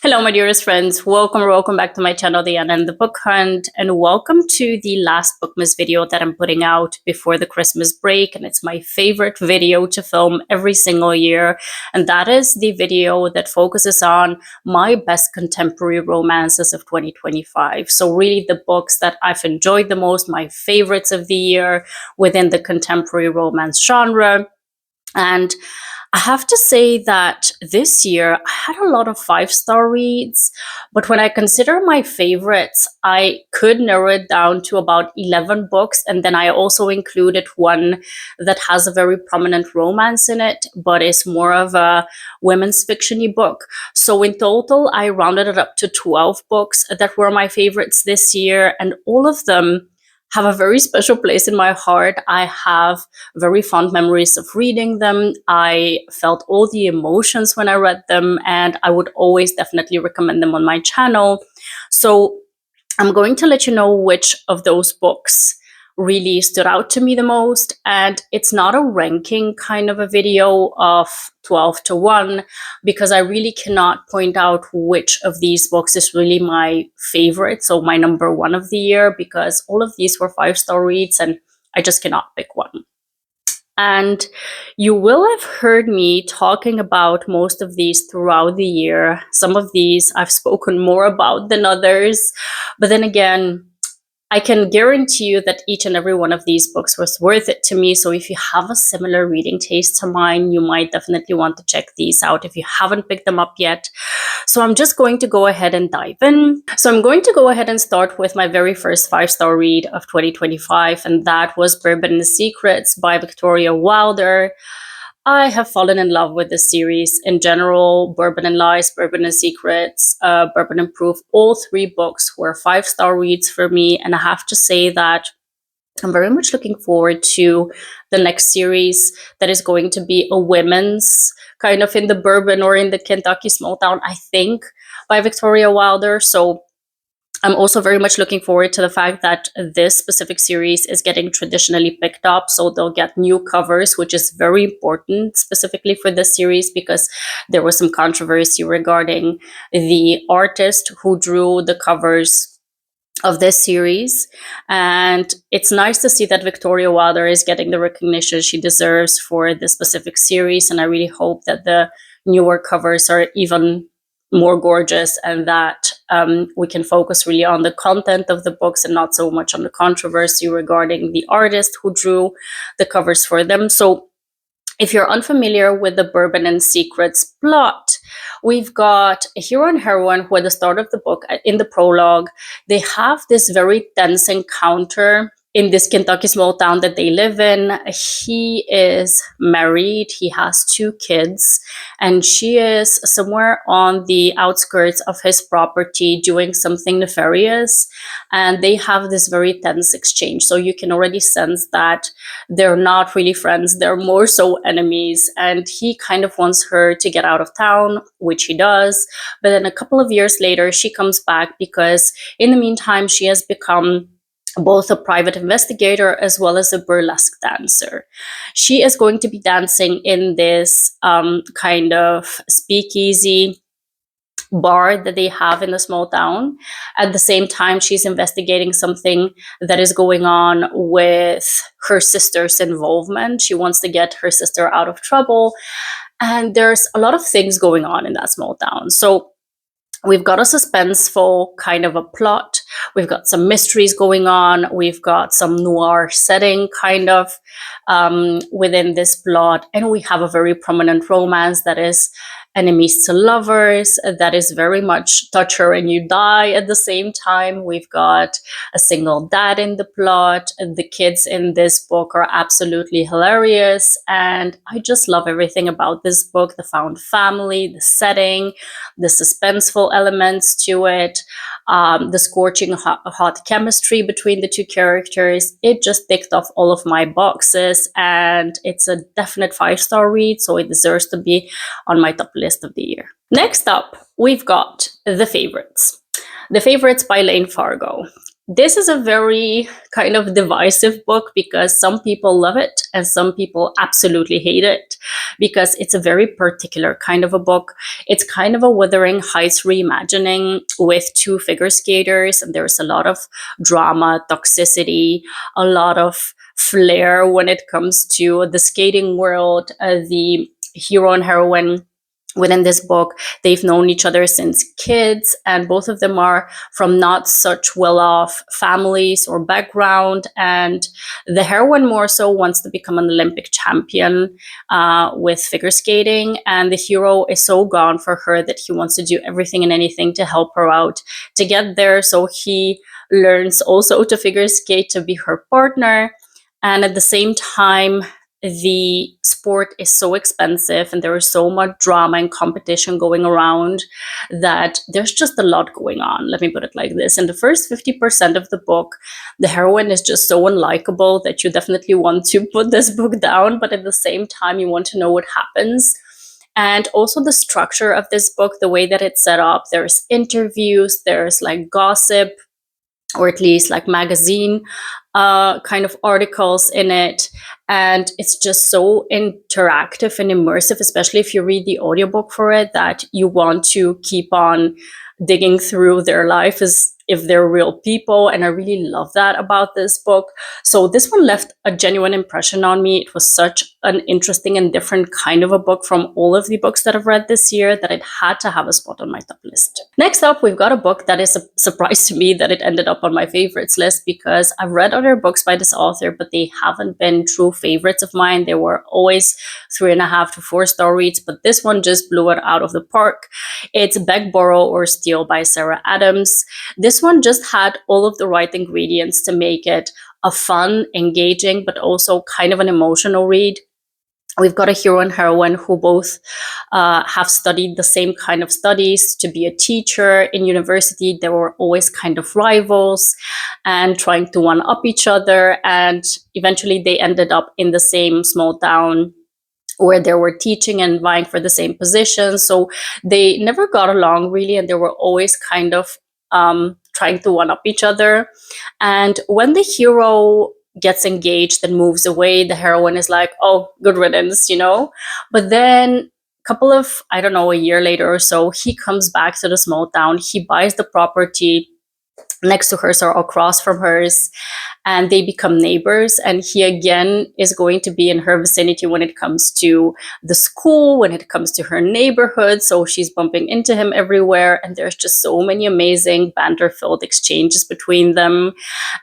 Hello, my dearest friends. Welcome back to my channel, The Anna and the Book Hunt, and welcome to the last Bookmas video that I'm putting out before the Christmas break. And it's my favorite video to film every single year, and that is the video that focuses on my best contemporary romances of 2025. So really the books that I've enjoyed the most, my favorites of the year within the contemporary romance genre. And I have to say that this year I had a lot of five-star reads, but when I consider my favorites, I could narrow it down to about 11 books. And then I also included one that has a very prominent romance in it, but is more of a women's fiction-y book. So in total, I rounded it up to 12 books that were my favorites this year, and all of them have a very special place in my heart. I have very fond memories of reading them. I felt all the emotions when I read them, and I would always definitely recommend them on my channel. So I'm going to let you know which of those books really stood out to me the most. And it's not a ranking kind of a video of 12 to 1, because I really cannot point out which of these books is really my favorite, so my number one of the year, because all of these were five-star reads and I just cannot pick one. And you will have heard me talking about most of these throughout the year. Some of these I've spoken more about than others, but then again, I can guarantee you that each and every one of these books was worth it to me. So if you have a similar reading taste to mine, you might definitely want to check these out if you haven't picked them up yet. So I'm just going to go ahead and dive in. So I'm going to go ahead and start with my very first five-star read of 2025, and that was Bourbon and Secrets by Victoria Wilder. I have fallen in love with this series in general. Bourbon and Lies, Bourbon and Secrets, Bourbon and Proof. All three books were five-star reads for me. And I have to say that I'm very much looking forward to the next series that is going to be a women's kind of in the bourbon or in the Kentucky small town, I think, by Victoria Wilder. So I'm also very much looking forward to the fact that this specific series is getting traditionally picked up. So they'll get new covers, which is very important specifically for this series, because there was some controversy regarding the artist who drew the covers of this series. And it's nice to see that Victoria Wilder is getting the recognition she deserves for this specific series. And I really hope that the newer covers are even more gorgeous, and that we can focus really on the content of the books and not so much on the controversy regarding the artist who drew the covers for them. So if you're unfamiliar with the Bourbon and Secrets plot, we've got a hero and heroine who at the start of the book, in the prologue, they have this very tense encounter in this Kentucky small town that they live in. He is married, he has two kids, and she is somewhere on the outskirts of his property doing something nefarious. And they have this very tense exchange. So you can already sense that they're not really friends, they're more so enemies. And he kind of wants her to get out of town, which he does. But then a couple of years later, she comes back because in the meantime, she has become both a private investigator as well as a burlesque dancer. She is going to be dancing in this kind of speakeasy bar that they have in the small town. At the same time, she's investigating something that is going on with her sister's involvement. She wants to get her sister out of trouble. And there's a lot of things going on in that small town. So we've got a suspenseful kind of a plot. We've got some mysteries going on. We've got some noir setting kind of within this plot. And we have a very prominent romance that is enemies to lovers, that is very much touch her and you die at the same time. We've got a single dad in the plot. And the kids in this book are absolutely hilarious. And I just love everything about this book. The found family, the setting, the suspenseful elements to it, the scorching hot chemistry between the two characters. It just ticked off all of my boxes, and it's a definite five-star read, so it deserves to be on my top list of the year. Next up, we've got The Favorites. The Favorites by Lane Fargo. this is a very kind of divisive book because some people love it and some people absolutely hate it because it's a very particular kind of a book. It's kind of a Wuthering Heights reimagining with two figure skaters, and there's a lot of drama, toxicity, a lot of flair when it comes to the skating world. The hero and heroine within this book, they've known each other since kids, and both of them are from not such well-off families or background. And the heroine more so wants to become an Olympic champion with figure skating, and the hero is so gone for her that he wants to do everything and anything to help her out to get there. So he learns also to figure skate to be her partner. And at the same time, the sport is so expensive and there is so much drama and competition going around that there's just a lot going on. Let me put it like this. In the first 50% of the book, the heroine is just so unlikable that you definitely want to put this book down, but at the same time, you want to know what happens. And also the structure of this book, the way that it's set up, there's interviews, there's like gossip, or at least like magazine kind of articles in it. And it's just so interactive and immersive, especially if you read the audiobook for it, that you want to keep on digging through their life as if they're real people. And I really love that about this book. So this one left a genuine impression on me. It was such an interesting and different kind of a book from all of the books that I've read this year that it had to have a spot on my top list. Next up, we've got a book that is a surprise to me that it ended up on my favorites list, because I've read other books by this author, but they haven't been true favorites of mine. They were always 3.5 to 4 star reads, but this one just blew it out of the park. It's Beg, Borrow, or Steal by Sarah Adams. This one just had all of the right ingredients to make it a fun, engaging, but also kind of an emotional read. We've got a hero and heroine who both have studied the same kind of studies to be a teacher in university. They were always kind of rivals and trying to one-up each other. And eventually they ended up in the same small town where they were teaching and vying for the same position. So they never got along really, and they were always kind of trying to one-up each other. And when the hero gets engaged and moves away, the heroine is like, oh, good riddance, you know? But then I don't know, a year later or so, he comes back to the small town. He buys the property next to hers or across from hers, and they become neighbors. And he again is going to be in her vicinity when it comes to the school, when it comes to her neighborhood. So she's bumping into him everywhere, and there's just so many amazing banter-filled exchanges between them,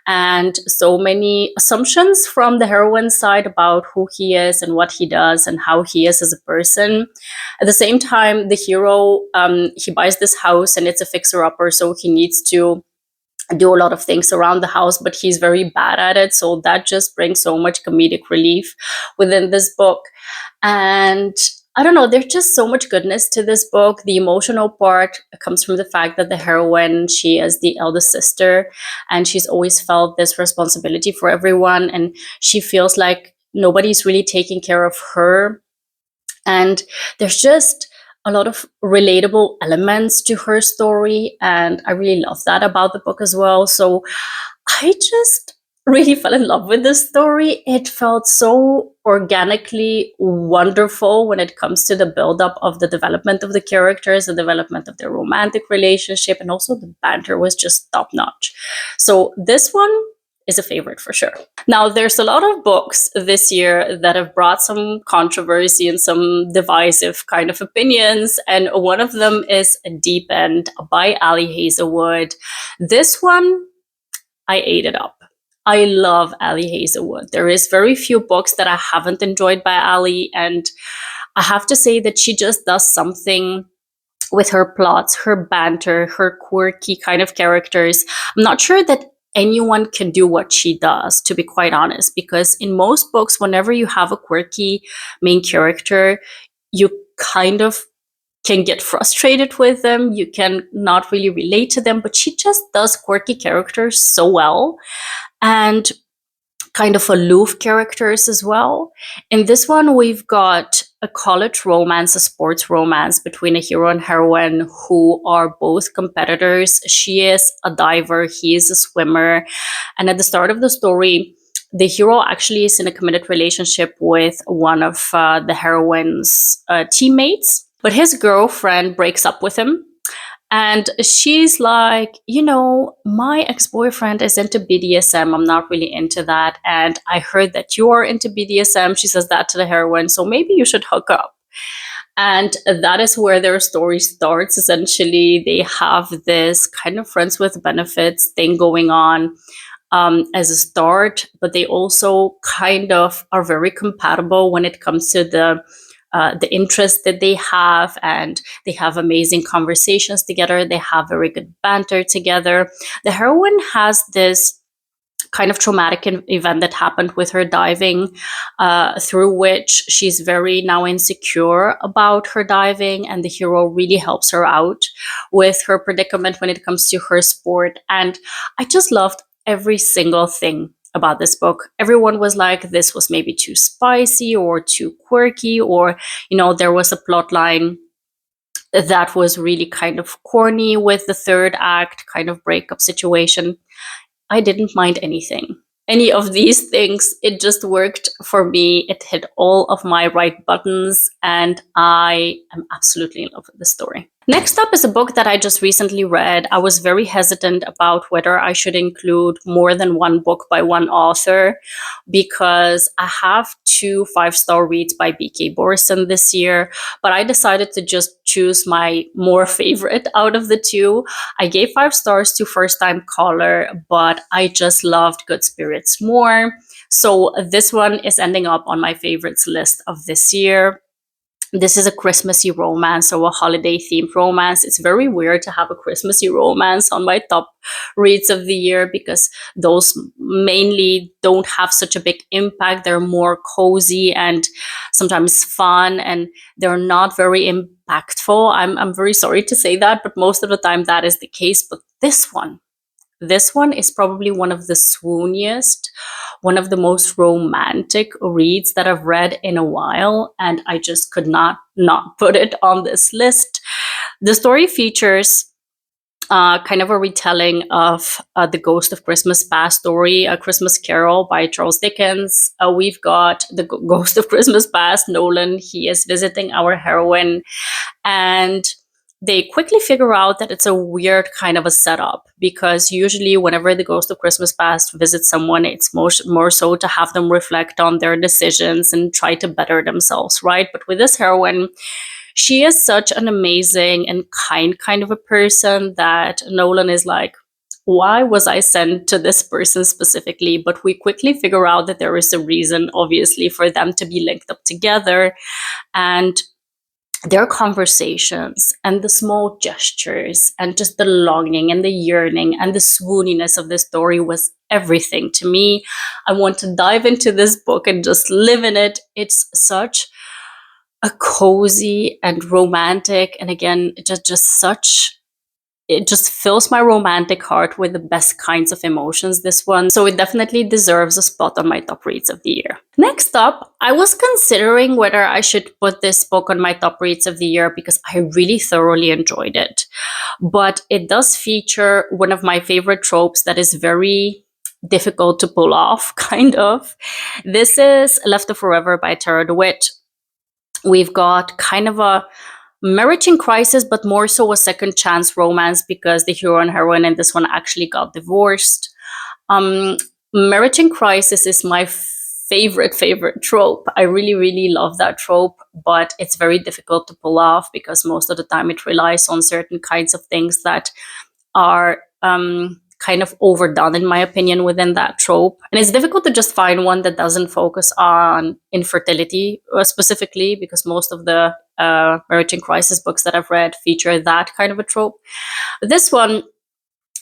and so many assumptions from the heroine's side about who he is and what he does and how he is as a person. At the same time, the hero, he buys this house and it's a fixer-upper, so he needs to do a lot of things around the house, but he's very bad at it. So that just brings so much comedic relief within this book. And I don't know, there's just so much goodness to this book. The emotional part comes from the fact that the heroine, she is the eldest sister, and she's always felt this responsibility for everyone. And she feels like nobody's really taking care of her. And there's just a lot of relatable elements to her story, and I really love that about the book as well. So I just really fell in love with this story. It felt so organically wonderful when it comes to the build-up of the development of the characters, the development of their romantic relationship, and also the banter was just top-notch. So this one is a favorite for sure. Now, there's a lot of books this year that have brought some controversy and some divisive kind of opinions, and one of them is Deep End by Ali Hazelwood. This one, I ate it up. I love Ali Hazelwood. There is very few books that I haven't enjoyed by Ali, and I have to say that she just does something with her plots, her banter, her quirky kind of characters. I'm not sure that anyone can do what she does, to be quite honest, because in most books, whenever you have a quirky main character, you kind of can get frustrated with them. You can not really relate to them, but she just does quirky characters so well. And kind of aloof characters as well. In this one, we've got a college romance, a sports romance between a hero and heroine who are both competitors. She is a diver, he is a swimmer. And at the start of the story, the hero actually is in a committed relationship with one of the heroine's teammates, but his girlfriend breaks up with him. And she's like, you know, my ex-boyfriend is into BDSM. I'm not really into that. And I heard that you're into BDSM. She says that to the heroine. So maybe you should hook up. And that is where their story starts. Essentially, they have this kind of friends with benefits thing going on as a start, but they also kind of are very compatible when it comes to the interest that they have, and they have amazing conversations together. They have very good banter together. The heroine has this kind of traumatic event that happened with her diving, through which she's very now insecure about her diving, and the hero really helps her out with her predicament when it comes to her sport. And I just loved every single thing about this book. Everyone was like, this was maybe too spicy or too quirky, or, you know, there was a plot line that was really kind of corny with the third act kind of breakup situation. I didn't mind any of these things. It just worked for me. It hit all of my right buttons, and I am absolutely in love with the story. Next up is a book that I just recently read. I was very hesitant about whether I should include more than one book by one author, because I have 2 5-star reads by B.K. Borson this year, but I decided to just choose my more favorite out of the 2. I gave 5 stars to First Time Caller, but I just loved Good Spirits more. So this one is ending up on my favorites list of this year. This is a Christmassy romance, or a holiday themed romance. It's very weird to have a Christmassy romance on my top reads of the year, because those mainly don't have such a big impact. They're more cozy and sometimes fun, and they're not very impactful. I'm very sorry to say that, but most of the time that is the case. But this one is probably one of the swooniest, one of the most romantic reads that I've read in a while, and I just could not put it on this list. The story features kind of a retelling of the Ghost of Christmas Past story, A Christmas Carol by Charles Dickens. We've got the Ghost of Christmas Past, Nolan. He is visiting our heroine, and they quickly figure out that it's a weird kind of a setup, because usually whenever the Ghost of Christmas Past visits someone, it's more so to have them reflect on their decisions and try to better themselves, right? But with this heroine, she is such an amazing and kind of a person that Nolan is like, why was I sent to this person specifically? But we quickly figure out that there is a reason, obviously, for them to be linked up together. And their conversations and the small gestures and just the longing and the yearning and the swooniness of this story was everything to me. I want to dive into this book and just live in it. It's such a cozy and romantic, and again, it just fills my romantic heart with the best kinds of emotions, this one. So it definitely deserves a spot on my top reads of the year. Next up, I was considering whether I should put this book on my top reads of the year, because I really thoroughly enjoyed it. But it does feature one of my favorite tropes that is very difficult to pull off, kind of. This is Left to Forever by Tara DeWitt. We've got kind of a marriage in crisis, but more so a second chance romance, because the hero and heroine in this one actually got divorced. Marriage in crisis is my favorite trope. I really love that trope, but it's very difficult to pull off, because most of the time it relies on certain kinds of things that are kind of overdone, in my opinion, within that trope. And it's difficult to just find one that doesn't focus on infertility specifically, because most of the marriage in crisis books that I've read feature that kind of a trope. This one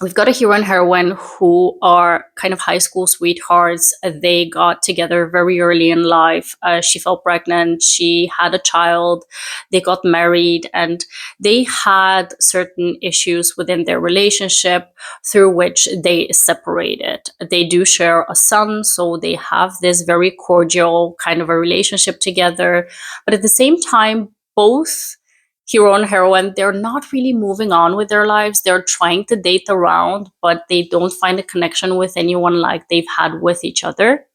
we've got a hero and heroine who are kind of high school sweethearts. They got together very early in life. She fell pregnant, she had a child, they got married, and they had certain issues within their relationship through which they separated. They do share a son, so they have this very cordial kind of a relationship together. But at the same time, both hero and heroine, they're not really moving on with their lives. They're trying to date around, but they don't find a connection with anyone like they've had with each other.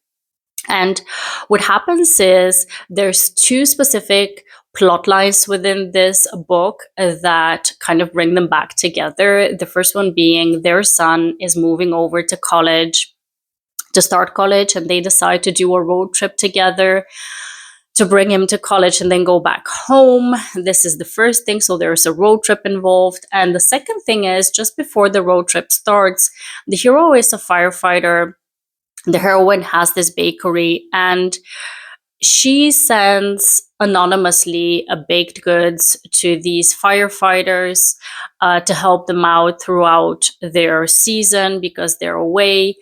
And what happens is there's two specific plot lines within this book that kind of bring them back together. The first one being their son is moving over to college, to start college, and they decide to do a road trip together to bring him to college and then go back home. This is the first thing. So there's a road trip involved. And the second thing is, just before the road trip starts, the hero is a firefighter. The heroine has this bakery, and she sends anonymously baked goods to these firefighters to help them out throughout their season because they're away.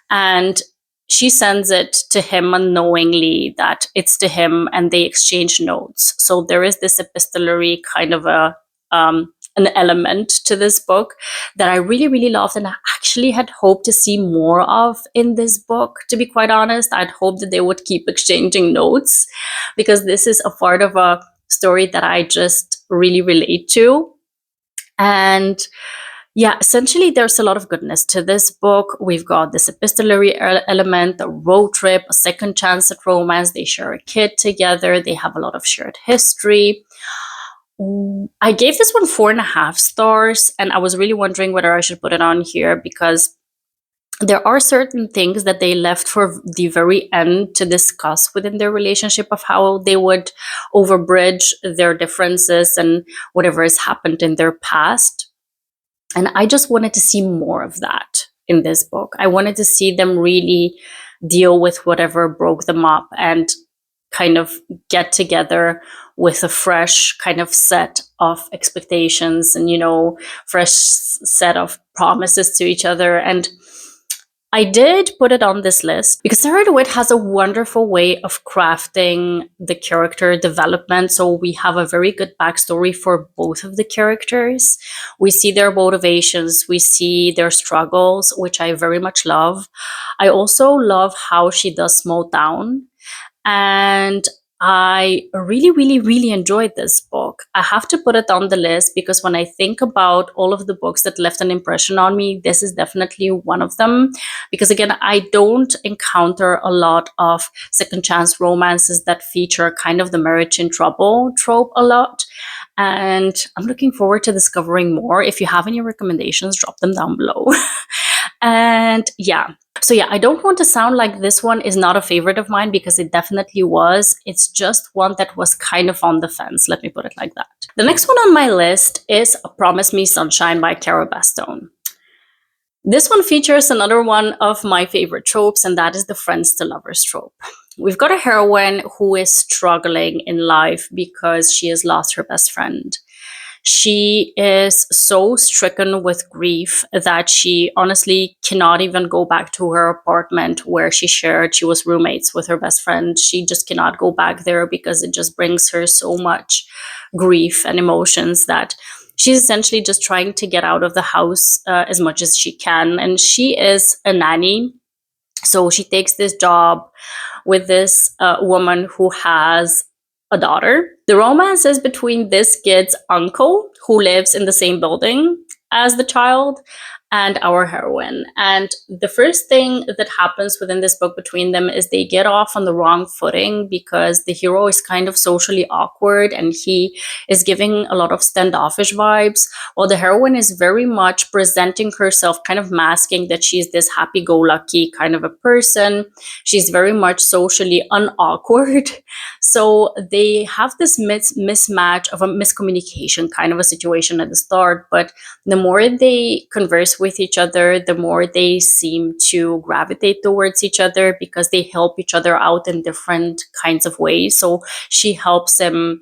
And she sends it to him unknowingly that it's to him, and they exchange notes. So there is this epistolary kind of an element to this book that I really, really loved, and I actually had hoped to see more of in this book. To be quite honest, I'd hoped that they would keep exchanging notes, because this is a part of a story that I just really relate to. And yeah, essentially, there's a lot of goodness to this book. We've got this epistolary element, a road trip, a second chance at romance. They share a kid together. They have a lot of shared history. I gave this one 4.5 stars, and I was really wondering whether I should put it on here because there are certain things that they left for the very end to discuss within their relationship, of how they would overbridge their differences and whatever has happened in their past. And I just wanted to see more of that in this book. I wanted to see them really deal with whatever broke them up and kind of get together with a fresh kind of set of expectations and, fresh set of promises to each other. And I did put it on this list because Sarah DeWitt has a wonderful way of crafting the character development. So we have a very good backstory for both of the characters. We see their motivations, we see their struggles, which I very much love. I also love how she does slow down. And I really, really, really enjoyed this book. I have to put it on the list because when I think about all of the books that left an impression on me, this is definitely one of them. Because again, I don't encounter a lot of second chance romances that feature kind of the marriage in trouble trope a lot. And I'm looking forward to discovering more. If you have any recommendations, drop them down below. And yeah. So yeah, I don't want to sound like this one is not a favorite of mine, because it definitely was. It's just one that was kind of on the fence. Let me put it like that. The next one on my list is Promise Me Sunshine by Cara Bastone. This one features another one of my favorite tropes, and that is the friends to lovers trope. We've got a heroine who is struggling in life because she has lost her best friend. She is so stricken with grief that she honestly cannot even go back to her apartment where she was roommates with her best friend. She just cannot go back there because it just brings her so much grief and emotions that she's essentially just trying to get out of the house as much as she can. And she is a nanny. So she takes this job with this woman who has a daughter. The romance is between this kid's uncle, who lives in the same building as the child, and our heroine. And the first thing that happens within this book between them is they get off on the wrong footing because the hero is kind of socially awkward and he is giving a lot of standoffish vibes, while the heroine is very much presenting herself, kind of masking that she's this happy-go-lucky kind of a person. She's very much socially unawkward. So they have this mismatch of a miscommunication kind of a situation at the start, but the more they converse with each other, the more they seem to gravitate towards each other because they help each other out in different kinds of ways. So she helps him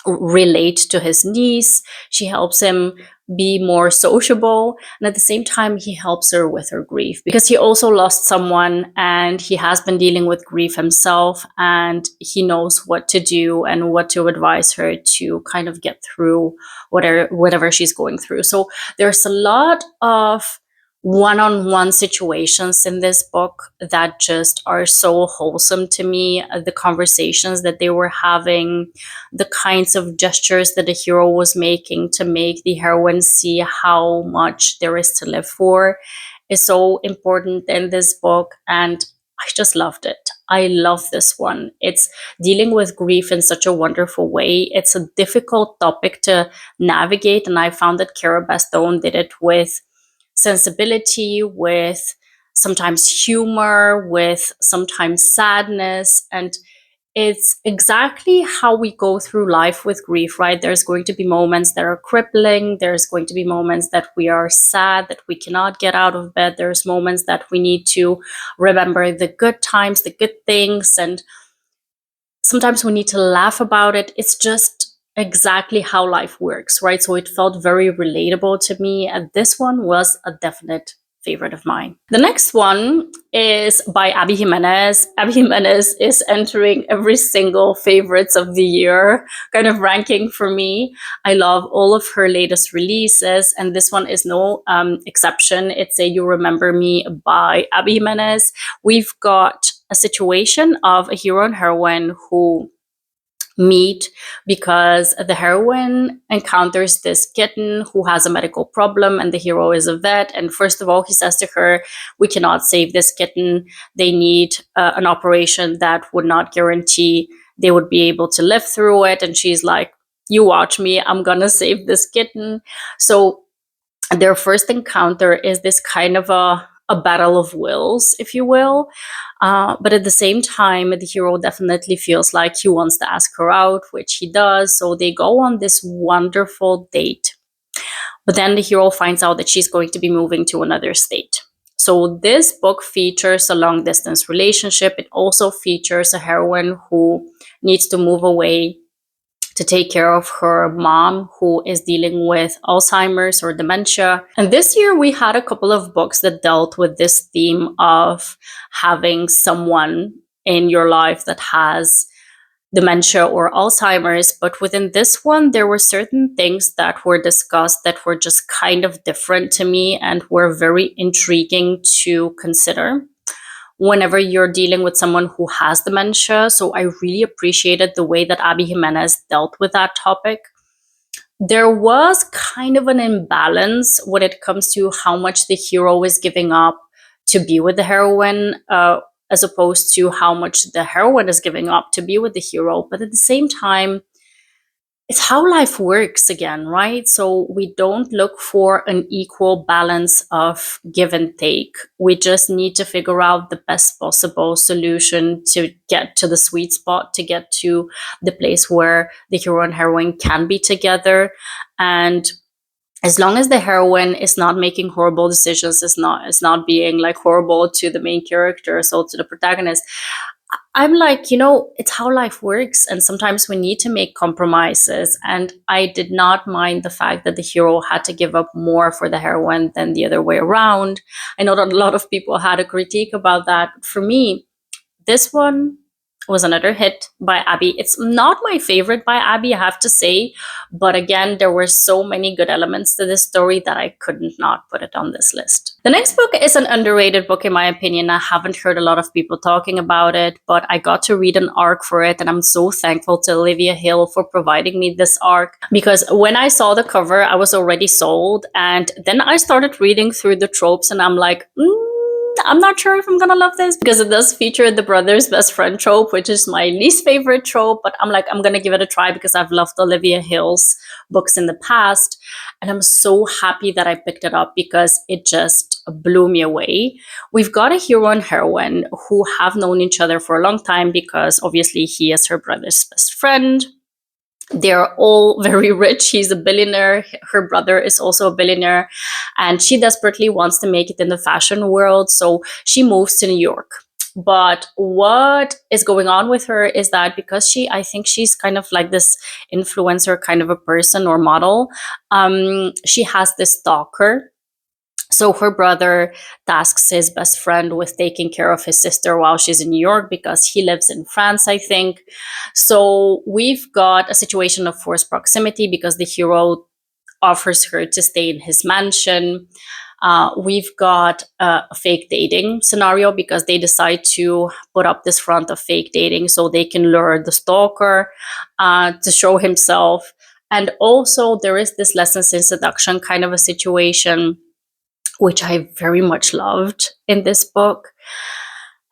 relate to his niece. She helps him be more sociable, and at the same time he helps her with her grief, because he also lost someone and he has been dealing with grief himself, and he knows what to do and what to advise her to kind of get through whatever she's going through. So there's a lot of one-on-one situations in this book that just are so wholesome to me. The conversations that they were having, the kinds of gestures that the hero was making to make the heroine see how much there is to live for, is so important in this book, and I just loved it. I love this one. It's dealing with grief in such a wonderful way. It's a difficult topic to navigate, and I found that Cara Bastone did it with sensibility, with sometimes humor, with sometimes sadness, and it's exactly how we go through life with grief, right? There's going to be moments that are crippling. There's going to be moments that we are sad, that we cannot get out of bed. There's moments that we need to remember the good times, the good things, and sometimes we need to laugh about it. It's just exactly how life works, right? So it felt very relatable to me, and this one was a definite favorite of mine. The next one is by Abby Jimenez. Abby Jimenez is entering every single favorites of the year kind of ranking for me. I love all of her latest releases, and this one is no exception. It's a You Remember Me by Abby Jimenez. We've got a situation of a hero and heroine who meet because the heroine encounters this kitten who has a medical problem, and the hero is a vet. And first of all, he says to her, we cannot save this kitten. They need an operation that would not guarantee they would be able to live through it. And she's like, you watch me, I'm gonna save this kitten. So their first encounter is this kind of a battle of wills, if you will. But at the same time, the hero definitely feels like he wants to ask her out, which he does. So they go on this wonderful date. But then the hero finds out that she's going to be moving to another state. So this book features a long distance relationship. It also features a heroine who needs to move away to take care of her mom, who is dealing with Alzheimer's or dementia. And this year we had a couple of books that dealt with this theme of having someone in your life that has dementia or Alzheimer's. But within this one, there were certain things that were discussed that were just kind of different to me and were very intriguing to consider whenever you're dealing with someone who has dementia. So I really appreciated the way that Abby Jimenez dealt with that topic. There was kind of an imbalance when it comes to how much the hero is giving up to be with the heroine, as opposed to how much the heroine is giving up to be with the hero. But at the same time, it's how life works again, right? So we don't look for an equal balance of give and take. We just need to figure out the best possible solution to get to the sweet spot, to get to the place where the hero and heroine can be together. And as long as the heroine is not making horrible decisions, is not being like horrible to the main character, so to the protagonist, I'm like, it's how life works. And sometimes we need to make compromises. And I did not mind the fact that the hero had to give up more for the heroine than the other way around. I know that a lot of people had a critique about that. But for me, this one was another hit by Abby. It's not my favorite by Abby, I have to say. But again, there were so many good elements to this story that I couldn't not put it on this list. The next book is an underrated book in my opinion. I haven't heard a lot of people talking about it, but I got to read an arc for it, and I'm so thankful to Olivia Hill for providing me this arc, because when I saw the cover, I was already sold, and then I started reading through the tropes, and I'm like, I'm not sure if I'm gonna love this, because it does feature the brother's best friend trope, which is my least favorite trope, but I'm like, I'm gonna give it a try because I've loved Olivia Hill's books in the past. And I'm so happy that I picked it up because it just blew me away. We've got a hero and heroine who have known each other for a long time, because obviously he is her brother's best friend. They're all very rich. He's a billionaire. Her brother is also a billionaire. And she desperately wants to make it in the fashion world. So she moves to New York. But what is going on with her is that because I think she's kind of like this influencer kind of a person or model, she has this stalker. So her brother tasks his best friend with taking care of his sister while she's in New York because he lives in France, I think. So we've got a situation of forced proximity because the hero offers her to stay in his mansion. We've got a fake dating scenario because they decide to put up this front of fake dating so they can lure the stalker to show himself. And also, there is this lessons in seduction kind of a situation, which I very much loved in this book.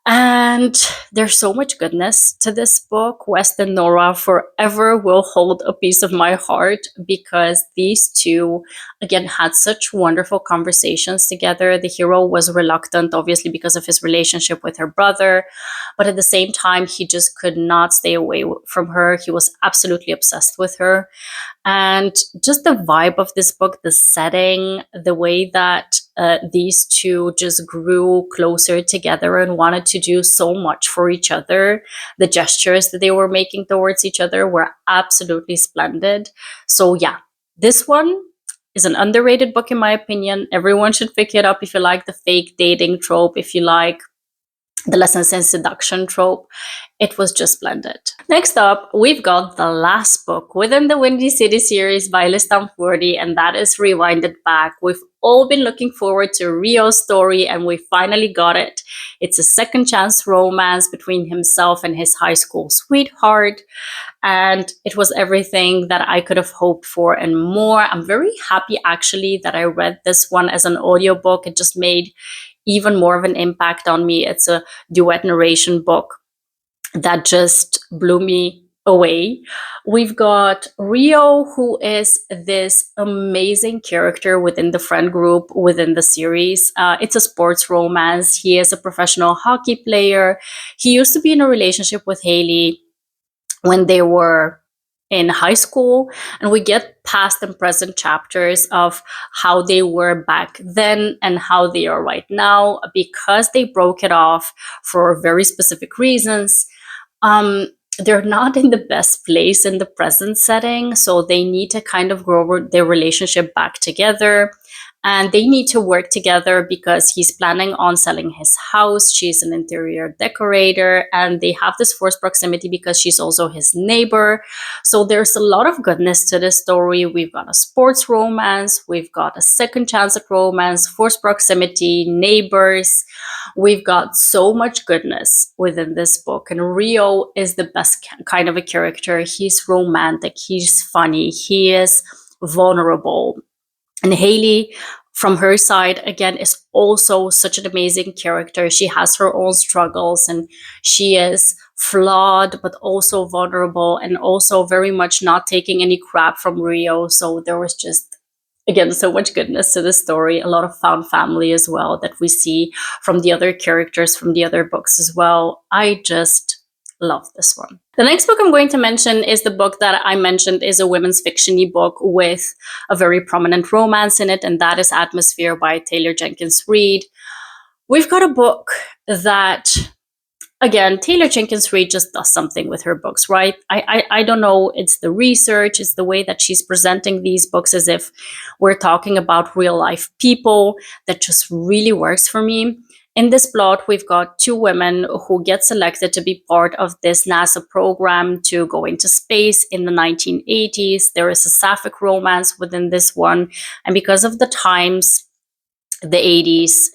And there's so much goodness to this book. West and Nora forever will hold a piece of my heart because these two, again, had such wonderful conversations together. The hero was reluctant, obviously, because of his relationship with her brother. But at the same time, he just could not stay away from her. He was absolutely obsessed with her. And just the vibe of this book, the setting, the way that these two just grew closer together and wanted to do so much for each other. The gestures that they were making towards each other were absolutely splendid. So yeah, this one is an underrated book in my opinion. Everyone should pick it up if you like the fake dating trope, if you like the lessons in seduction trope. It was just splendid. Next up, we've got the last book within the Windy City series by Liz Tamfordi, and that is Rewinded Back. We've all been looking forward to Rio's story, and we finally got it. It's a second chance romance between himself and his high school sweetheart, and it was everything that I could have hoped for and more. I'm very happy actually that I read this one as an audiobook. It just made even more of an impact on me. It's a duet narration book that just blew me away. We've got Rio, who is this amazing character within the friend group within the series. It's a sports romance. He is a professional hockey player. He used to be in a relationship with Haley when they were in high school, and we get past and present chapters of how they were back then and how they are right now because they broke it off for very specific reasons. They're not in the best place in the present setting, so they need to kind of grow their relationship back together. And they need to work together because he's planning on selling his house. She's an interior decorator, and they have this forced proximity because she's also his neighbor. So there's a lot of goodness to this story. We've got a sports romance, we've got a second chance at romance, forced proximity, neighbors. We've got so much goodness within this book, and Rio is the best kind of a character. He's romantic, he's funny, he is vulnerable. And Haley, from her side, again, is also such an amazing character. She has her own struggles and she is flawed, but also vulnerable and also very much not taking any crap from Rio. So there was just, again, so much goodness to the story, a lot of found family as well that we see from the other characters from the other books as well. I just love this one. The next book I'm going to mention is the book that I mentioned is a women's fiction-y book with a very prominent romance in it, and that is Atmosphere by Taylor Jenkins Reid. We've got a book that, again, Taylor Jenkins Reid just does something with her books, right? I don't know, it's the research, it's the way that she's presenting these books as if we're talking about real life people that just really works for me. In this plot, we've got two women who get selected to be part of this NASA program to go into space in the 1980s. There is a sapphic romance within this one. And because of the times, the 80s,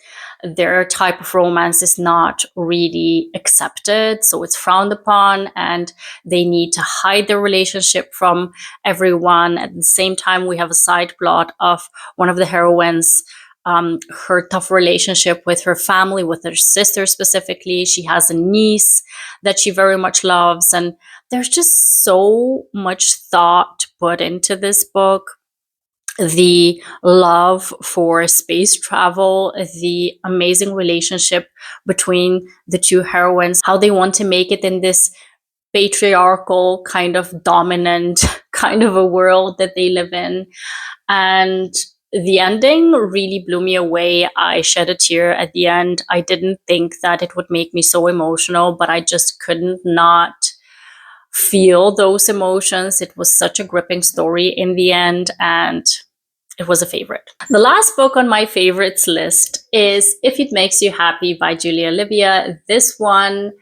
their type of romance is not really accepted. So it's frowned upon and they need to hide their relationship from everyone. At the same time, we have a side plot of one of the heroines, her tough relationship with her family, with her sister specifically. She has a niece that she very much loves. And there's just so much thought put into this book. The love for space travel, the amazing relationship between the two heroines, how they want to make it in this patriarchal kind of dominant kind of a world that they live in. And the ending really blew me away. I shed a tear at the end. I didn't think that it would make me so emotional, but I just couldn't not feel those emotions. It was such a gripping story in the end, and it was a favorite. The last book on my favorites list is If It Makes You Happy by Julia Livia. This one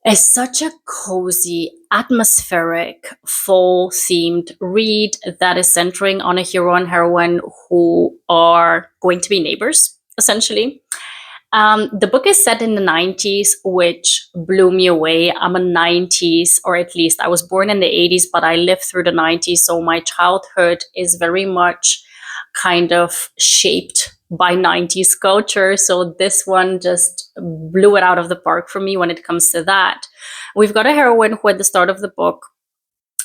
is such a cozy, atmospheric, fall-themed read that is centering on a hero and heroine who are going to be neighbors, essentially. The book is set in the 90s, which blew me away. I'm a 90s, or at least I was born in the 80s, but I lived through the 90s. So my childhood is very much kind of shaped by 90s culture. So this one just blew it out of the park for me when it comes to that. We've got a heroine who at the start of the book,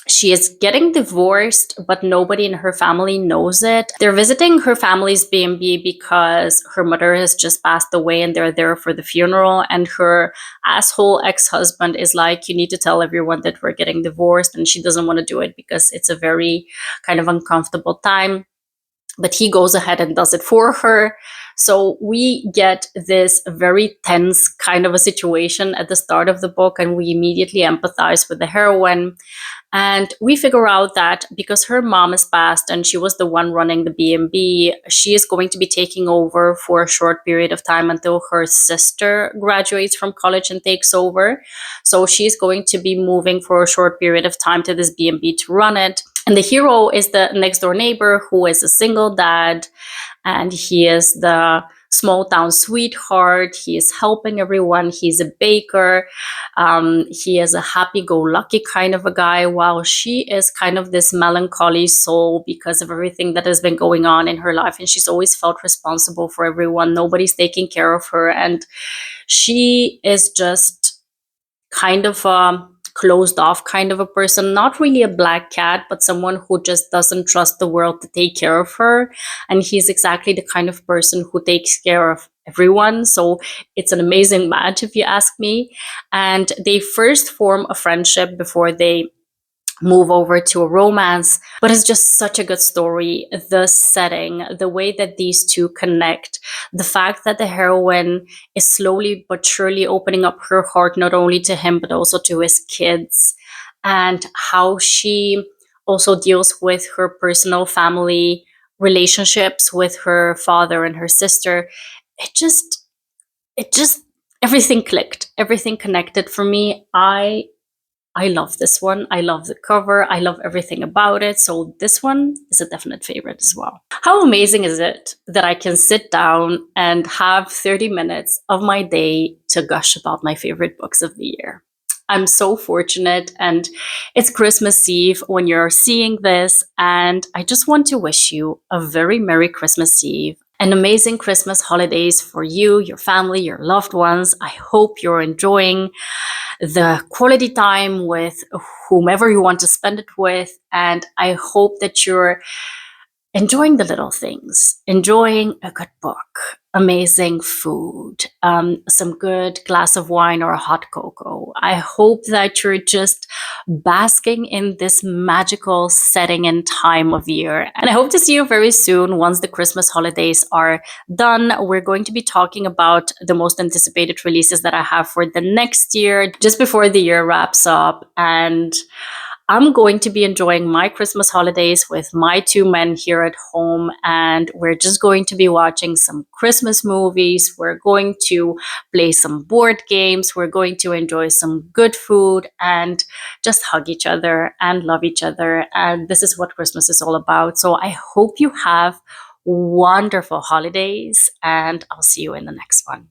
she is getting divorced, but nobody in her family knows it. They're visiting her family's B&B because her mother has just passed away and they're there for the funeral. And her asshole ex-husband is like, you need to tell everyone that we're getting divorced. And she doesn't want to do it because it's a very kind of uncomfortable time. But he goes ahead and does it for her. So we get this very tense kind of a situation at the start of the book, and we immediately empathize with the heroine. And we figure out that because her mom is passed and she was the one running the B&B, she is going to be taking over for a short period of time until her sister graduates from college and takes over. So she's going to be moving for a short period of time to this B&B to run it. And the hero is the next door neighbor who is a single dad, and he is the small town sweetheart. He is helping everyone. He's a baker. He is a happy-go-lucky kind of a guy, while she is kind of this melancholy soul because of everything that has been going on in her life. And she's always felt responsible for everyone. Nobody's taking care of her. And she is just kind of a closed off kind of a person, not really a black cat, but someone who just doesn't trust the world to take care of her. And he's exactly the kind of person who takes care of everyone. So it's an amazing match, if you ask me. And they first form a friendship before they move over to a romance, but it's just such a good story. The setting, the way that these two connect, the fact that the heroine is slowly but surely opening up her heart, not only to him, but also to his kids, and how she also deals with her personal family relationships with her father and her sister. It just, everything clicked, everything connected for me. I love this one. I love the cover. I love everything about it. So this one is a definite favorite as well. How amazing is it that I can sit down and have 30 minutes of my day to gush about my favorite books of the year? I'm so fortunate, and it's Christmas Eve when you're seeing this, and I just want to wish you a very Merry Christmas Eve. An amazing Christmas holidays for you, your family, your loved ones. I hope you're enjoying the quality time with whomever you want to spend it with. And I hope that you're enjoying the little things, enjoying a good book, amazing food, some good glass of wine or a hot cocoa. I hope that you're just basking in this magical setting and time of year. And I hope to see you very soon once the Christmas holidays are done. We're going to be talking about the most anticipated releases that I have for the next year, just before the year wraps up. And I'm going to be enjoying my Christmas holidays with my two men here at home, and we're just going to be watching some Christmas movies. We're going to play some board games. We're going to enjoy some good food and just hug each other and love each other. And this is what Christmas is all about. So I hope you have wonderful holidays, and I'll see you in the next one.